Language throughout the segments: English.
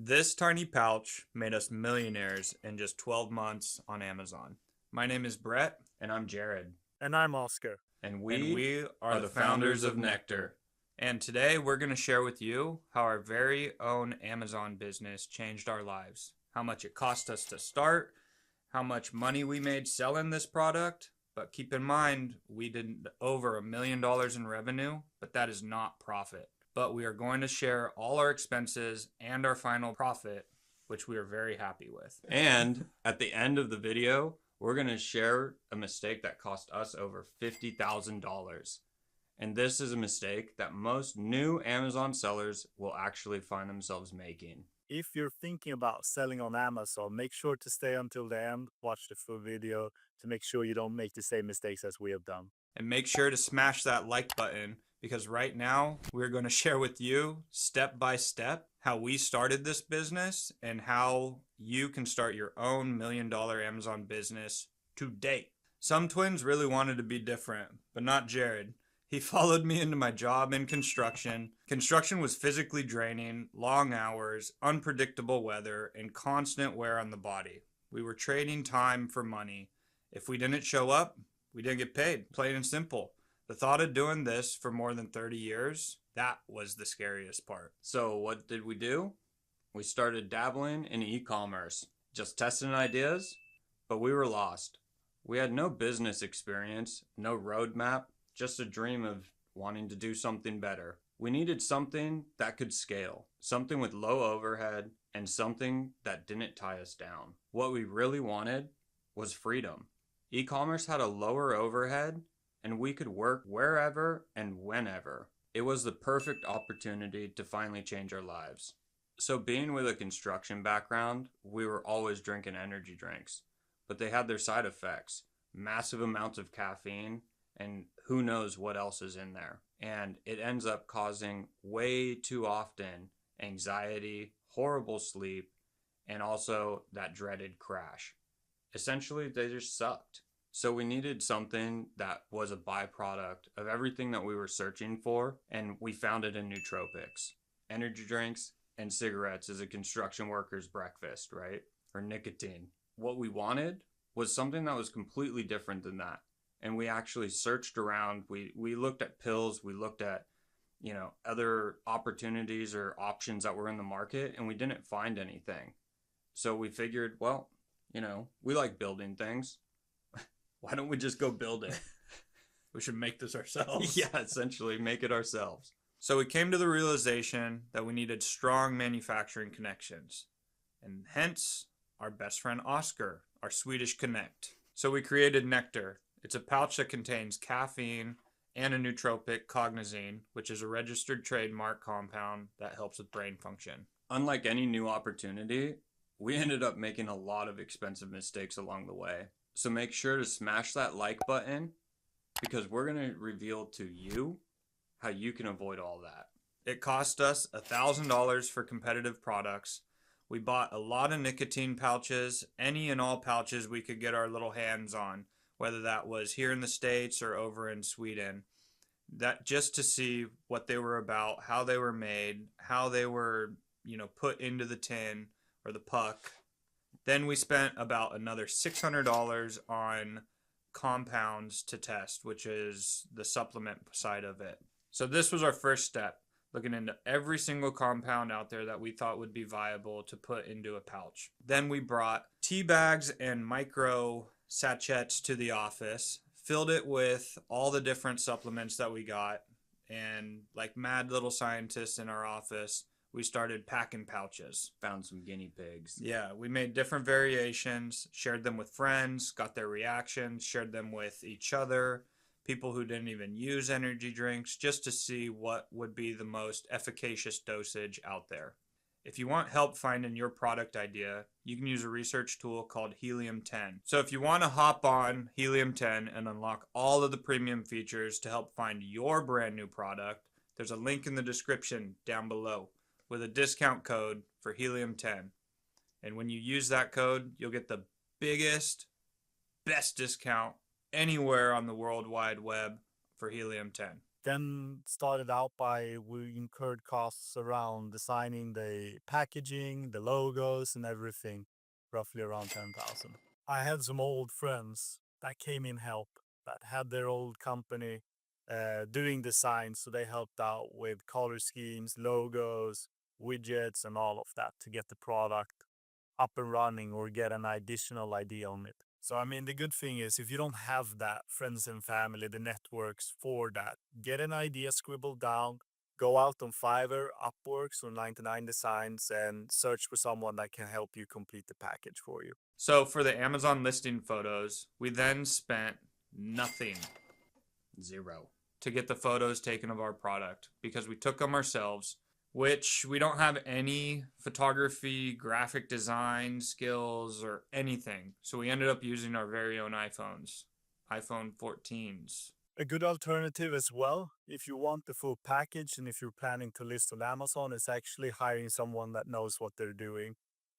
This tiny pouch made us millionaires in just 12 months on Amazon. My name is Brett. And I'm Jared. And I'm Oscar. And we we are the founders of Nectr. And today we're going to share with you how our very own Amazon business changed our lives. How much it cost us to start, how much money we made selling this product. But keep in mind, we did over $1 million in revenue, but that is not profit. But we are going to share all our expenses and our final profit, which we are very happy with. And at the end of the video, we're going to share a mistake that cost us over $50,000. And this is a mistake that most new Amazon sellers will actually find themselves making. If you're thinking about selling on Amazon, make sure to stay until the end, watch the full video to make sure you don't make the same mistakes as we have done. And make sure to smash that like button, because right now we're going to share with you step by step how we started this business and how you can start your own $1 million Amazon business today. Some twins really wanted to be different, but not Jared. He followed me into my job in construction. Construction was physically draining, long hours, unpredictable weather, and constant wear on the body. We were trading time for money. If we didn't show up, we didn't get paid, plain and simple. The thought of doing this for more than 30 years, that was the scariest part. So what did we do? We started dabbling in e-commerce, just testing ideas, but we were lost. We had no business experience, no roadmap, just a dream of wanting to do something better. We needed something that could scale, something with low overhead, and something that didn't tie us down. What we really wanted was freedom. E-commerce had a lower overhead, and we could work wherever and whenever. It was the perfect opportunity to finally change our lives. So being with a construction background, we were always drinking energy drinks, but they had their side effects, massive amounts of caffeine, and who knows what else is in there. And it ends up causing way too often anxiety, horrible sleep, and also that dreaded crash. Essentially, they just sucked. So we needed something that was a byproduct of everything that we were searching for, and we found it in nootropics. Energy drinks and cigarettes is a construction worker's breakfast, right? Or nicotine. What we wanted was something that was completely different than that. And we actually searched around. We looked at pills. We looked at, other opportunities or options that were in the market, and we didn't find anything. So we figured, well, we like building things. Why don't we just go build it? We should make this ourselves. Yeah, essentially make it ourselves. So we came to the realization that we needed strong manufacturing connections, and hence our best friend Oscar, our Swedish connect. So we created Nectr. It's a pouch that contains caffeine and a nootropic, cognizine, which is a registered trademark compound that helps with brain function. Unlike any new opportunity, we ended up making a lot of expensive mistakes along the way. So make sure to smash that like button, because we're going to reveal to you how you can avoid all that. It cost us $1,000 for competitive products. We bought a lot of nicotine pouches, any and all pouches we could get our little hands on, whether that was here in the States or over in Sweden. That just to see what they were about, how they were made, how they were, put into the tin or the puck. Then we spent about another $600 on compounds to test, which is the supplement side of it. So this was our first step, looking into every single compound out there that we thought would be viable to put into a pouch. Then we brought tea bags and micro sachets to the office, filled it with all the different supplements that we got, and like mad little scientists in our office, we started packing pouches. Found some guinea pigs. Yeah, we made different variations, shared them with friends, got their reactions, shared them with each other, people who didn't even use energy drinks, just to see what would be the most efficacious dosage out there. If you want help finding your product idea, you can use a research tool called Helium-10. So if you want to hop on Helium-10 and unlock all of the premium features to help find your brand new product, there's a link in the description down below with a discount code for Helium-10. And when you use that code, you'll get the biggest, best discount anywhere on the World Wide Web for Helium-10. Then started out by we incurred costs around designing the packaging, the logos, and everything, roughly around 10,000. I had some old friends that came in help that had their old company doing design, so they helped out with color schemes, logos, widgets, and all of that to get the product up and running or get an additional idea on it. So, I mean, the good thing is if you don't have that, friends and family, the networks for that, get an idea scribbled down, go out on Fiverr, Upworks, or 99 Designs and search for someone that can help you complete the package for you. So for the Amazon listing photos, we then spent nothing, Zero. to get the photos taken of our product because we took them ourselves, which we don't have any photography, graphic design skills, or anything. So we ended up using our very own iPhones, iPhone 14s. A good alternative as well, if you want the full package and if you're planning to list on Amazon, is actually hiring someone that knows what they're doing.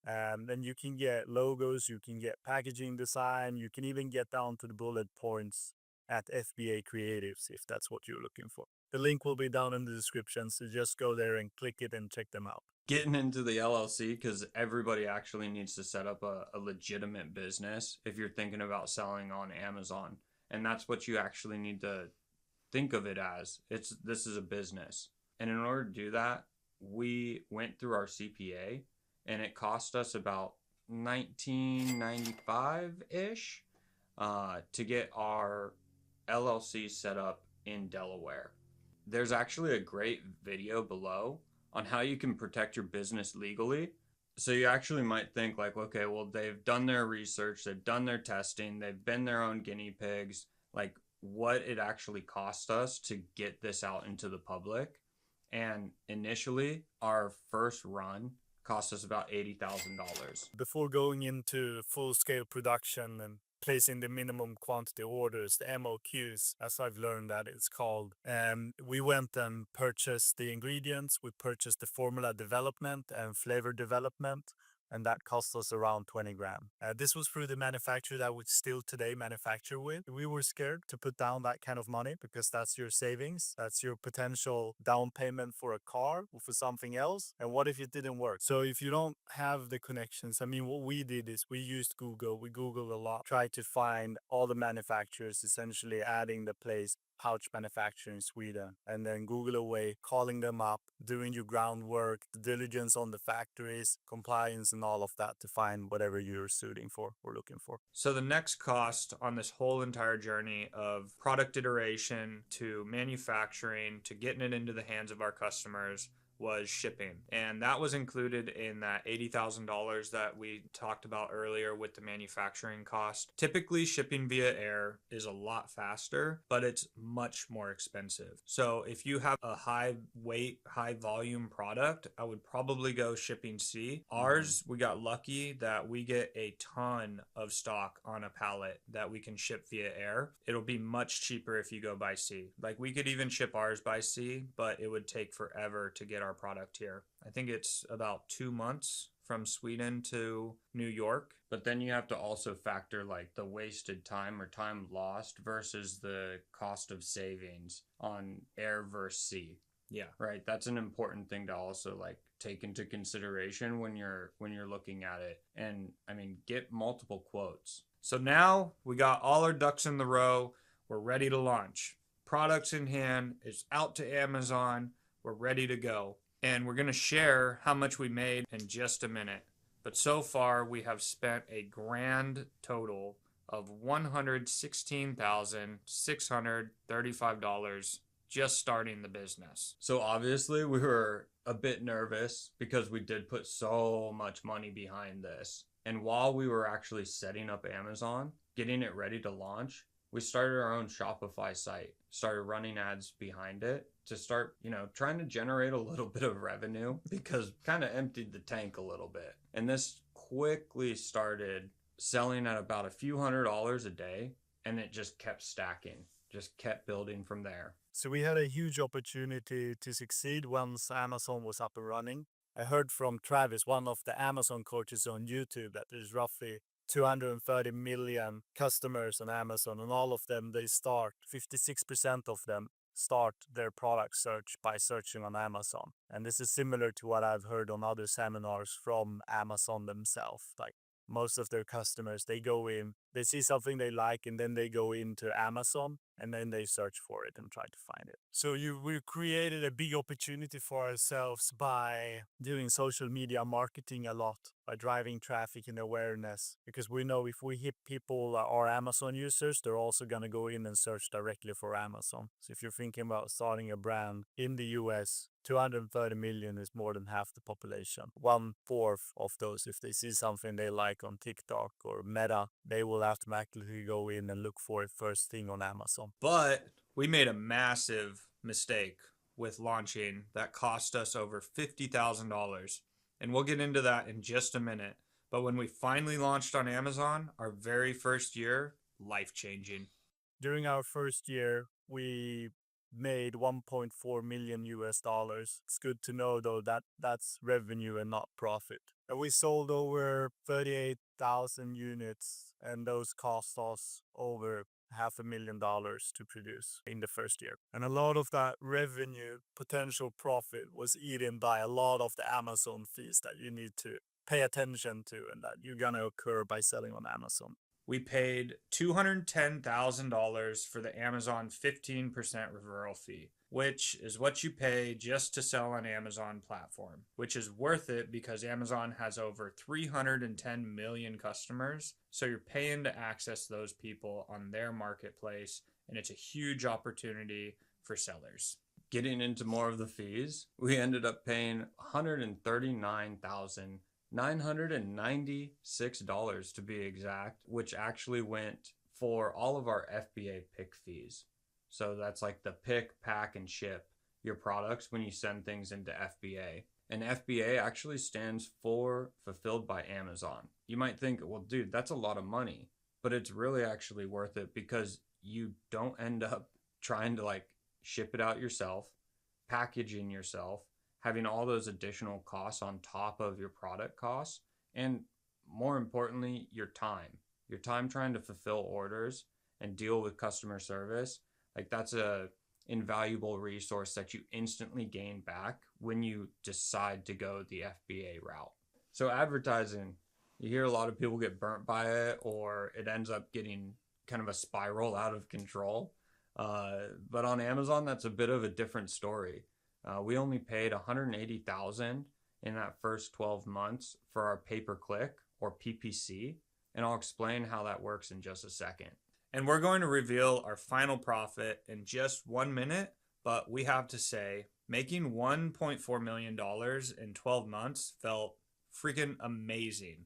Then you can get logos, you can get packaging design, you can even get down to the bullet points at FBA Creatives if that's what you're looking for. The link will be down in the description, so just go there and click it and check them out. Getting into the LLC, because everybody actually needs to set up a legitimate business if you're thinking about selling on Amazon. And that's what you actually need to think of it as. This is a business. And in order to do that, we went through our CPA, and it cost us about $19.95-ish to get our LLC set up in Delaware. There's actually a great video below on how you can protect your business legally. So you actually might think like, okay, well, they've done their research, they've done their testing, they've been their own guinea pigs, like what it actually cost us to get this out into the public. And initially, our first run cost us about $80,000. Before going into full-scale production and placing the minimum quantity orders, the MOQs, as I've learned that it's called, we went and purchased the ingredients, we purchased the formula development and flavor development, and that cost us around 20 grand. This was through the manufacturer that we still today manufacture with. We were scared to put down that kind of money because that's your savings, that's your potential down payment for a car or for something else. And what if it didn't work? So if you don't have the connections, I mean, what we did is we used Google. We Googled a lot, tried to find all the manufacturers, essentially adding the place pouch manufacturer in Sweden, and then Google away, calling them up, doing your groundwork, the diligence on the factories, compliance and all of that to find whatever you're suiting for or looking for. So the next cost on this whole entire journey of product iteration to manufacturing to getting it into the hands of our customers was shipping. And that was included in that $80,000 that we talked about earlier with the manufacturing cost. Typically, shipping via air is a lot faster, but it's much more expensive. So if you have a high weight, high volume product, I would probably go shipping sea. Ours, we got lucky that we get a ton of stock on a pallet that we can ship via air. It'll be much cheaper if you go by sea. Like we could even ship ours by sea, but it would take forever to get our product here. I think it's about 2 months from Sweden to New York. But then you have to also factor like the wasted time or time lost versus the cost of savings on air versus sea. Yeah. Right. That's an important thing to also like take into consideration when you're looking at it. And I mean, get multiple quotes. So now we got all our ducks in the row. We're ready to launch. Products in hand. It's out to Amazon. We're ready to go. And we're going to share how much we made in just a minute. But so far, we have spent a grand total of $116,635 just starting the business. So obviously, we were a bit nervous because we did put so much money behind this. And while we were actually setting up Amazon, getting it ready to launch, we started our own Shopify site, started running ads behind it to start, trying to generate a little bit of revenue because kind of emptied the tank a little bit. And this quickly started selling at about a few $100s a day, and it just kept stacking, just kept building from there. So we had a huge opportunity to succeed once Amazon was up and running. I heard from Travis, one of the Amazon coaches on YouTube, that there's roughly 230 million customers on Amazon, and all of them, they start, 56% of them start their product search by searching on Amazon. And this is similar to what I've heard on other seminars from Amazon themselves. Like most of their customers, they go in, they see something they like, and then they go into Amazon and then they search for it and try to find it. So we created a big opportunity for ourselves by doing social media marketing a lot, by driving traffic and awareness, because we know if we hit people are Amazon users, they're also going to go in and search directly for Amazon. So if you're thinking about starting a brand in the US, 230 million is more than half the population. 1/4 of those, if they see something they like on TikTok or Meta, they will automatically go in and look for it first thing on Amazon. But we made a massive mistake with launching that cost us over $50,000. And we'll get into that in just a minute. But when we finally launched on Amazon, our very first year, life-changing. During our first year, we made 1.4 million US dollars. It's good to know though that that's revenue and not profit. And we sold over 38,000 units, and those cost us over $500,000 to produce in the first year. And a lot of that revenue, potential profit, was eaten by a lot of the Amazon fees that you need to pay attention to and that you're gonna occur by selling on Amazon. We paid $210,000 for the Amazon 15% referral fee, which is what you pay just to sell on Amazon platform, which is worth it because Amazon has over 310 million customers. So you're paying to access those people on their marketplace, and it's a huge opportunity for sellers. Getting into more of the fees, we ended up paying $139,996 to be exact, which actually went for all of our FBA pick fees. So that's like the pick, pack, and ship your products when you send things into FBA. And FBA actually stands for Fulfilled by Amazon. You might think, well, dude, that's a lot of money, but it's really actually worth it because you don't end up trying to like ship it out yourself, packaging yourself, having all those additional costs on top of your product costs, and more importantly, your time trying to fulfill orders and deal with customer service. Like that's a invaluable resource that you instantly gain back when you decide to go the FBA route. So advertising, you hear a lot of people get burnt by it, or it ends up getting kind of a spiral out of control. But on Amazon, that's a bit of a different story. We only paid $180,000 in that first 12 months for our pay-per-click or PPC, and I'll explain how that works in just a second. And we're going to reveal our final profit in just 1 minute, but we have to say, making $1.4 million in 12 months felt freaking amazing.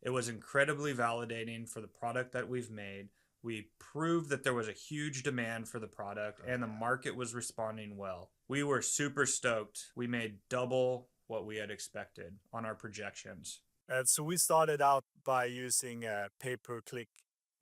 It was incredibly validating for the product that we've made. We proved that there was a huge demand for the product and the market was responding well. We were super stoked. We made double what we had expected on our projections. So we started out by using a pay-per-click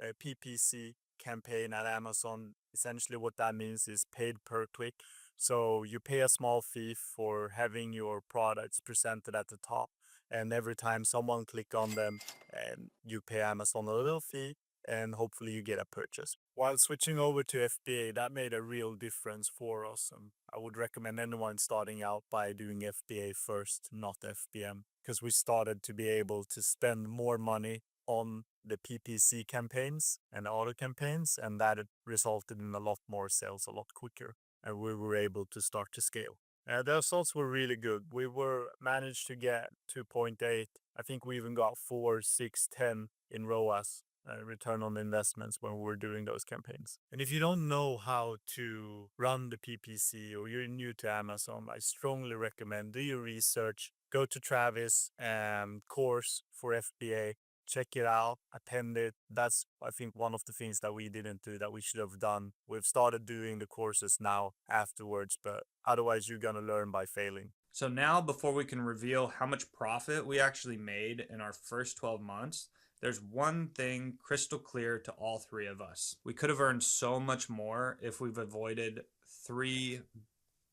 PPC campaign at Amazon. Essentially what that means is paid per click. So you pay a small fee for having your products presented at the top. And every time someone click on them, and you pay Amazon a little fee, and hopefully you get a purchase. While switching over to FBA, that made a real difference for us. I would recommend anyone starting out by doing FBA first, not FBM, because we started to be able to spend more money on the PPC campaigns and auto campaigns, and that resulted in a lot more sales a lot quicker, and we were able to start to scale. The results were really good. We managed to get 2.8. I think we even got 4, 6, 10 in ROAS. Return on investments when we were doing those campaigns. And if you don't know how to run the PPC or you're new to Amazon, I strongly recommend do your research, go to Travis course for FBA, check it out, attend it. That's, I think, one of the things that we didn't do that we should have done. We've started doing the courses now afterwards, but otherwise you're going to learn by failing. So now, before we can reveal how much profit we actually made in our first 12 months, there's one thing crystal clear to all three of us. We could have earned so much more if we've avoided 3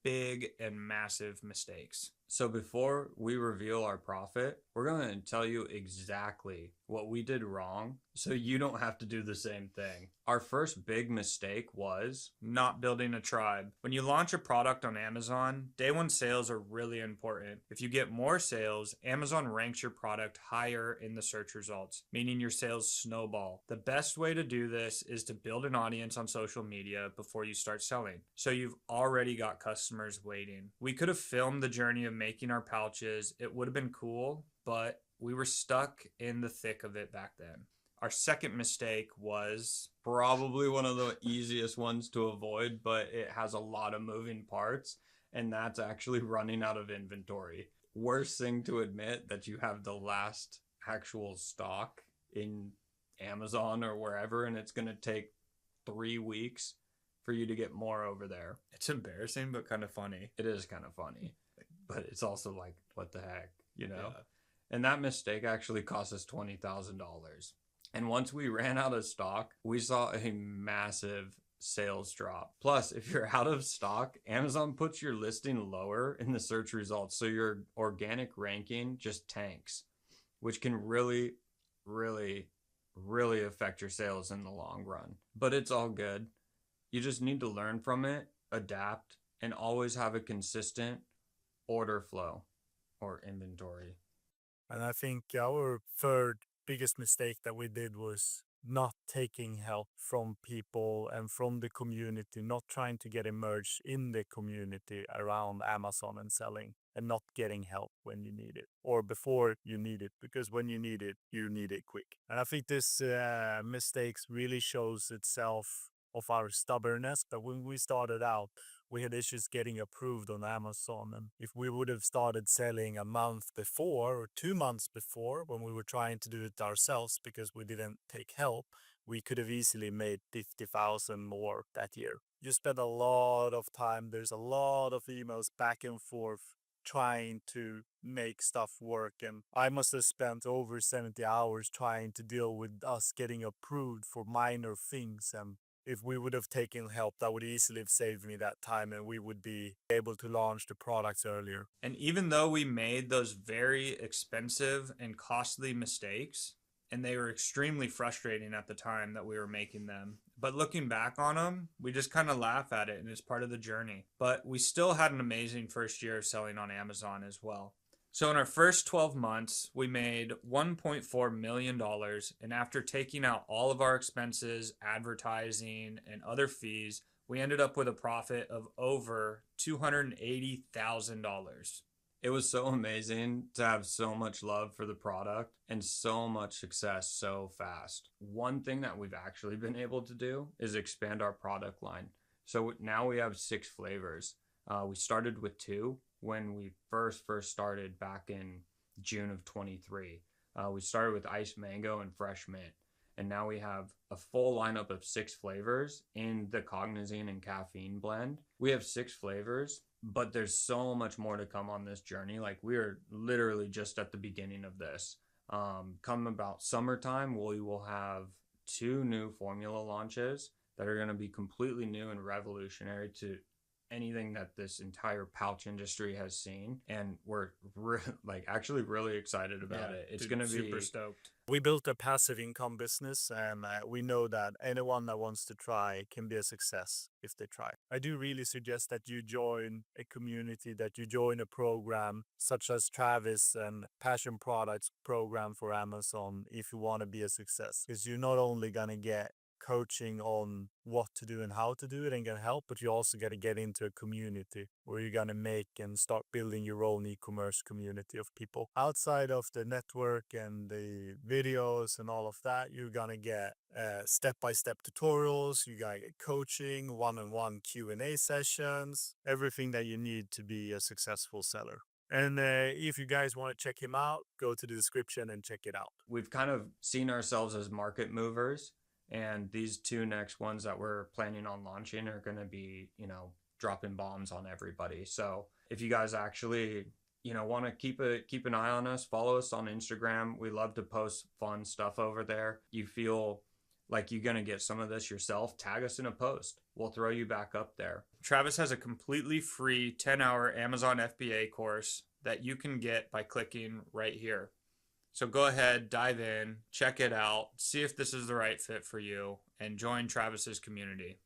big and massive mistakes. So before we reveal our profit, we're going to tell you exactly what we did wrong so you don't have to do the same thing. Our first big mistake was not building a tribe. When you launch a product on Amazon, day one sales are really important. If you get more sales, Amazon ranks your product higher in the search results, meaning your sales snowball. The best way to do this is to build an audience on social media before you start selling, so you've already got customers waiting. We could have filmed the journey of making our pouches. It would have been cool, but we were stuck in the thick of it back then. Our second mistake was probably one of the easiest ones to avoid, but it has a lot of moving parts, and that's actually running out of inventory. Worst thing to admit that you have the last actual stock in Amazon or wherever, and it's going to take 3 weeks for you to get more over there. It's embarrassing, but kind of funny. It is kind of funny, but it's also like, what the heck, you know? Yeah. And that mistake actually cost us $20,000. And once we ran out of stock, we saw a massive sales drop. Plus, if you're out of stock, Amazon puts your listing lower in the search results. So your organic ranking just tanks, which can really, really, really affect your sales in the long run. But it's all good. You just need to learn from it, adapt, and always have a consistent order flow or inventory. And I think our third biggest mistake that we did was not taking help from people and from the community, not trying to get immersed in the community around Amazon and selling, and not getting help when you need it or before you need it, because when you need it quick. And I think this mistakes really shows itself of our stubbornness. But when we started out, we had issues getting approved on Amazon. And if we would have started selling a month before or 2 months before, when we were trying to do it ourselves because we didn't take help, we could have easily made 50,000 more that year. You spend a lot of time, there's a lot of emails back and forth trying to make stuff work. And I must have spent over 70 hours trying to deal with us getting approved for minor things. And if we would have taken help, that would easily have saved me that time and we would be able to launch the products earlier. And even though we made those very expensive and costly mistakes, and they were extremely frustrating at the time that we were making them, but looking back on them, we just kind of laugh at it and it's part of the journey. But we still had an amazing first year of selling on Amazon as well. So in our first 12 months, we made $1.4 million. And after taking out all of our expenses, advertising, and other fees, we ended up with a profit of over $280,000. It was so amazing to have so much love for the product and so much success so fast. One thing that we've actually been able to do is expand our product line. So now we have 6 flavors. We started with 2 when we first started back in June of 23. We started with iced mango and fresh mint. And now we have a full lineup of 6 flavors in the cognizine and caffeine blend. We have 6 flavors, but there's so much more to come on this journey. Like, we are literally just at the beginning of this. Come about summertime, we will have 2 new formula launches that are going to be completely new and revolutionary to anything that this entire pouch industry has seen, and we're actually really excited about it. It's going to be super stoked. We built a passive income business, and we know that anyone that wants to try can be a success if they try. I do really suggest that you join a community, that you join a program such as Travis and Passion Products program for Amazon if you want to be a success, because you're not only going to get coaching on what to do and how to do it and get help, but you also got to get into a community where you're going to make and start building your own e-commerce community of people. Outside of the network and the videos and all of that, you're going to get step-by-step tutorials, you got to get coaching, one-on-one Q&A sessions, everything that you need to be a successful seller. And if you guys want to check him out, go to the description and check it out. We've kind of seen ourselves as market movers. And these 2 next ones that we're planning on launching are going to be, dropping bombs on everybody. So if you guys actually, want to keep an eye on us, follow us on Instagram. We love to post fun stuff over there. You feel like you're going to get some of this yourself, tag us in a post. We'll throw you back up there. Travis has a completely free 10-hour Amazon FBA course that you can get by clicking right here. So go ahead, dive in, check it out, see if this is the right fit for you, and join Travis's community.